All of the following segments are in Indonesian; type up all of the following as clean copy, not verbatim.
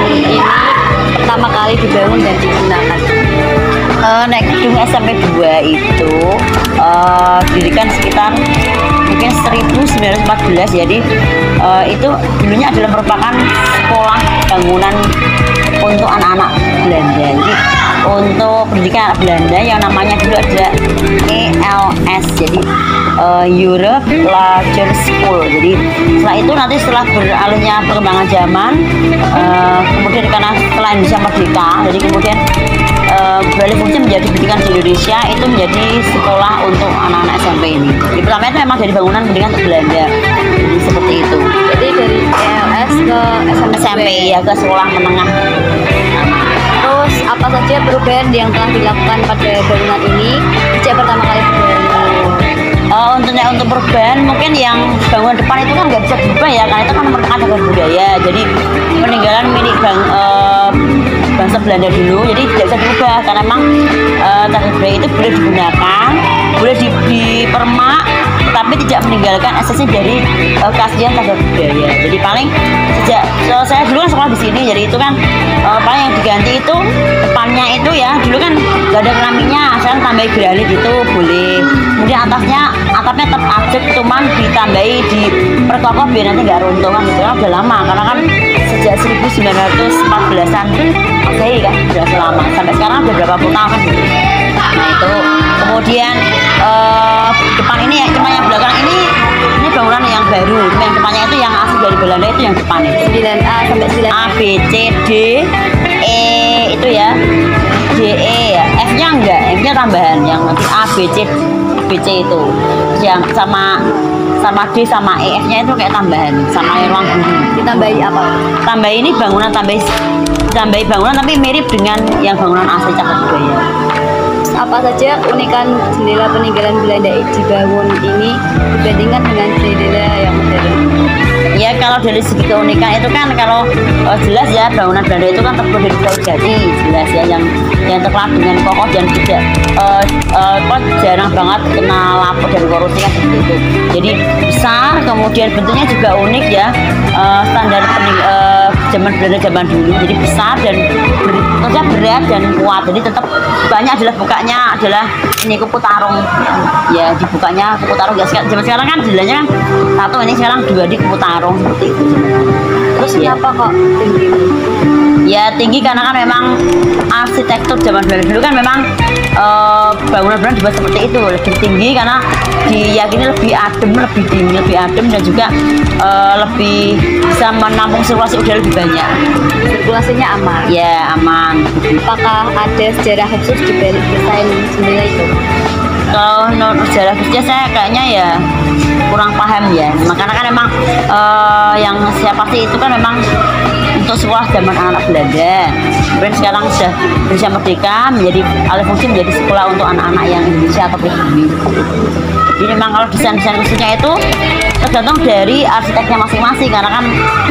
ini pertama kali dibangun dan digunakan? Naik gedung SMP 2 itu didirikan sekitar mungkin 1914. Jadi itu dulunya adalah merupakan sekolah bangunan untuk anak-anak Belanda. Jadi untuk pendidikan anak Belanda yang namanya dulu ada ELS, jadi Europe Larger School. Jadi setelah itu nanti setelah beralihnya perkembangan zaman, kemudian karena setelah Indonesia merdeka, jadi kemudian beralih fungsi menjadi pendidikan di Indonesia, itu menjadi sekolah untuk anak-anak SMP ini. Di pertama itu memang dari bangunan pendidikan untuk Belanda, jadi seperti itu. Jadi dari ELS ke SMP ya, ke sekolah menengah. Terus apa saja perubahan yang telah dilakukan pada bangunan ini sejak pertama kali dibangun? Untuk perubahan mungkin yang bangunan depan itu kan nggak bisa berubah ya, karena itu kan merupakan cagar budaya. Jadi peninggalan milik bangsa Belanda dulu, jadi tidak bisa berubah karena memang cagar budaya itu boleh digunakan, boleh dipermak, tapi tidak meninggalkan esensi dari keaslian cagar budaya. Jadi paling sejak saya dulu kan sekolah di sini, jadi itu kan paling yang diganti itu depannya itu ya, dulu kan nggak ada keramiknya, saya tambahi granit gitu boleh. Kemudian atapnya tetap ajek, cuman ditambahi di perkokoh biar nanti nggak runtuh kan, itu kan udah lama karena kan sejak 1914-an Masehi kan sudah lama, sampai sekarang udah berapa puluh tahun kan gitu. Nah itu kemudian depan ini ya, cuma yang belakang ini bangunan yang baru, yang depannya itu yang asli dari Belanda, itu yang depan itu 9A sampai 9A. A, B, C, D, E itu ya, D, E ya, F-nya enggak, F-nya tambahan, yang nanti A, B, C, itu yang sama D sama E, F-nya itu kayak tambahan sama yang ruang guru. Ditambahi apa? Tambahi ini bangunan, tambahi bangunan tapi mirip dengan yang bangunan asli cagar budaya. Apa saja keunikan jendela peninggalan Belanda dibangun ini dibandingkan dengan jendela yang modern? Ya kalau dari segi keunikan itu kan kalau jelas ya, bangunan Belanda itu kan terbuat dari kayu jati, jelas ya, yang terkenal dengan kokoh dan tidak jarang banget kena lapuk dan korupsi kan seperti itu. Jadi besar, kemudian bentuknya juga unik ya, standar zaman Belanda zaman dulu. Jadi besar dan berat dan kuat. Jadi tetap banyak adalah bukanya adalah ini kupu tarung ya, dibukanya kupu tarung ya. Zaman sekarang kan jendelanya kan satu, ini sekarang dua di kupu tarung seperti itu. Terus ya, kenapa kok tinggi? Ya tinggi karena kan memang arsitektur zaman Belanda dulu kan memang bangunan-bangunan dibuat seperti itu, lebih tinggi karena diyakini lebih adem, lebih dingin, lebih adem, dan juga lebih bisa menampung sirkulasi udara lebih banyak. Sirkulasinya aman? Ya aman. Apakah ada sejarah khusus di balik desain jendela itu? Kalau menurut sejarah khususnya saya kayaknya ya kurang paham ya, karena kan memang yang saya pasti itu kan memang untuk sekolah zaman anak-anak Belanda. Kemudian sekarang sudah Indonesia merdeka, menjadi alih fungsi menjadi sekolah untuk anak-anak yang Indonesia atau pribumi. Jadi memang kalau desain-desain khususnya itu tergantung dari arsiteknya masing-masing, karena kan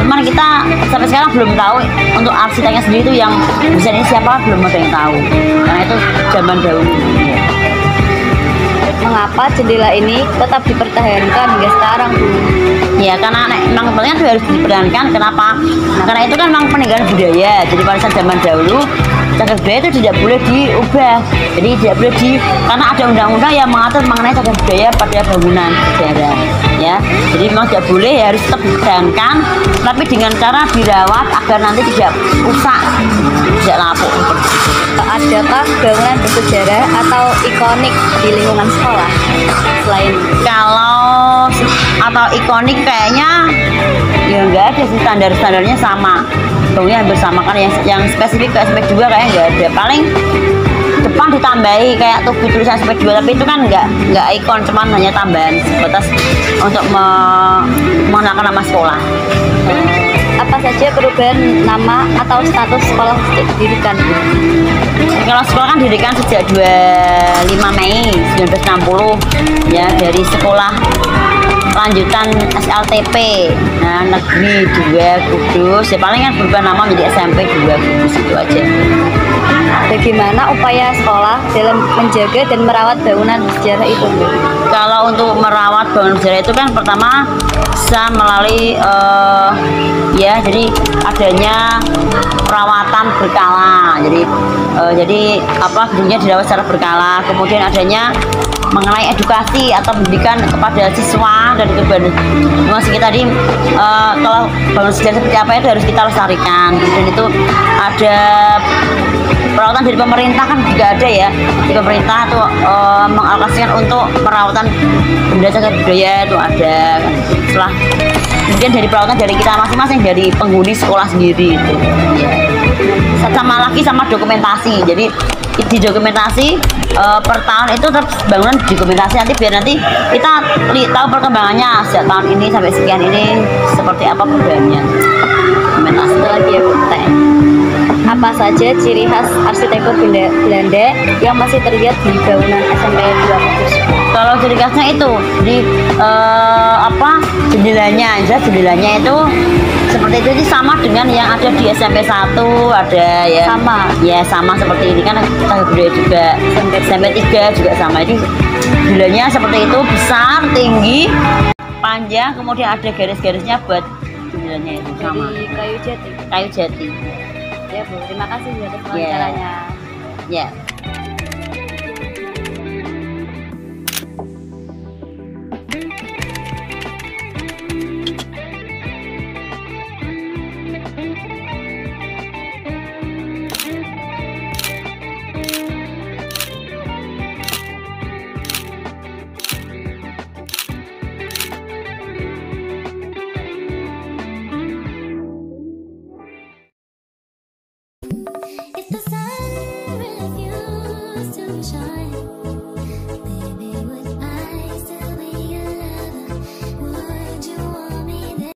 cuman kita sampai sekarang belum tahu untuk arsiteknya sendiri itu yang desain ini siapa, belum ada yang tahu, karena itu zaman dahulu. Mengapa jendela ini tetap dipertahankan hingga sekarang? Ya karena memang sebenarnya itu harus dipertahankan. Kenapa? Nah, karena itu kan memang peninggalan budaya. Jadi pada saat zaman dahulu cagar budaya itu tidak boleh diubah. Jadi tidak boleh karena ada undang-undang yang mengatur mengenai cagar budaya pada bangunan sejarah. Ya, jadi memang tidak boleh, ya harus tetap dipertahankan, tapi dengan cara dirawat agar nanti tidak rusak, tidak lapuk. Adakah bangunan bersejarah atau ikonik di lingkungan sekolah selain? Kalau atau ikonik kayaknya ya nggak ada sih, standarnya sama, bangunnya bersama kan, yang spesifik ke aspek juga kayaknya nggak ada. Paling depan ditambahi kayak tugu tulisan aspek 2, tapi itu kan nggak ikon, cuman hanya tambahan sebatas untuk mengenalkan nama sekolah. Apa saja perubahan nama atau status sekolah didirikan? Kalau sekolah kan didirikan sejak 25 Mei 1960 ya, dari sekolah lanjutan SLTP Negeri 2 Kudus, ya paling kan berubah nama menjadi SMP 2 Kudus, itu aja. Bagaimana upaya sekolah dalam menjaga dan merawat bangunan sejarah itu? Kalau untuk merawat bangunan sejarah itu kan pertama bisa melalui ya. Jadi adanya perawatan berkala. Jadi apa, gedungnya dirawat secara berkala. Kemudian adanya mengenai edukasi atau pendidikan kepada siswa dan masih kita tadi kalau bangun sejarah seperti apa itu harus kita lestarikan. Kemudian itu ada perawatan dari pemerintah kan juga ada ya, di pemerintah tuh mengalokasikan untuk perawatan benda cagar budaya itu ada. Setelah kemudian dari perawatan dari kita masing-masing, dari penghuni sekolah sendiri itu ya. Sama lagi sama dokumentasi, jadi di dokumentasi per tahun itu tetap bangunan dokumentasi, nanti biar nanti kita tahu perkembangannya sejak tahun ini sampai sekian ini seperti apa perubahannya. Dokumentasi lagi ya Bu Teh. Apa saja ciri khas arsitektur Belanda yang masih terlihat di bangunan SMP 2 Kudus? Kalau ciri khasnya itu di jendelanya itu seperti itu sih, sama dengan yang ada di SMP 1 ada ya. Sama seperti ini kan cagar budaya juga. SMP 3 juga sama. Ini jendelanya seperti itu, besar, tinggi, panjang, kemudian ada garis-garisnya buat jendelanya itu sama. Dari kayu jati. Kayu jati. Ya Bu, terima kasih atas wawancaranya. Ya.